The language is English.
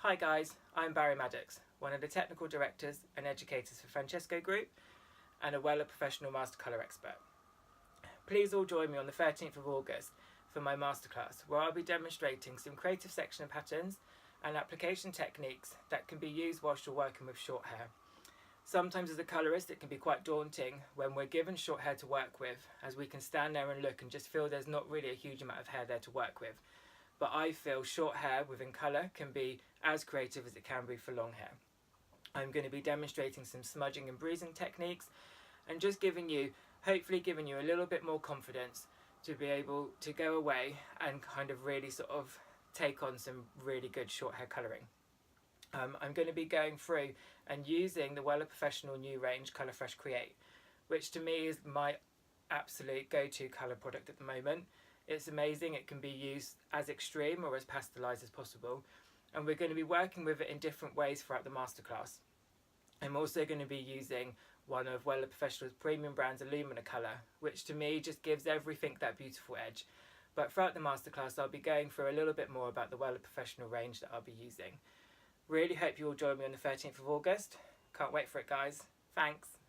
Hi guys, I'm Barry Maddocks, one of the technical directors and educators for Francesco Group and a Wella professional master colour expert. Please all join me on the 13th of August for my masterclass, where I'll be demonstrating some creative section patterns and application techniques that can be used whilst you're working with short hair. Sometimes as a colourist it can be quite daunting when we're given short hair to work with, as we can stand there and look and just feel there's not really a huge amount of hair there to work with. But I feel short hair within colour can be as creative as it can be for long hair. I'm going to be demonstrating some smudging and breezing techniques and just hopefully giving you a little bit more confidence to be able to go away and kind of really sort of take on some really good short hair colouring. I'm going to be going through and using the Wella Professional new range Colour Fresh Create, which to me is my absolute go-to colour product at the moment. It's amazing. It can be used as extreme or as pastelised as possible, and we're going to be working with it in different ways throughout the masterclass. I'm also going to be using one of Wella Professional's premium brands, Illumina Colour, which to me just gives everything that beautiful edge. But throughout the masterclass I'll be going through a little bit more about the Wella Professional range that I'll be using. Really hope you all join me on the 13th of August. Can't wait for it, guys. Thanks.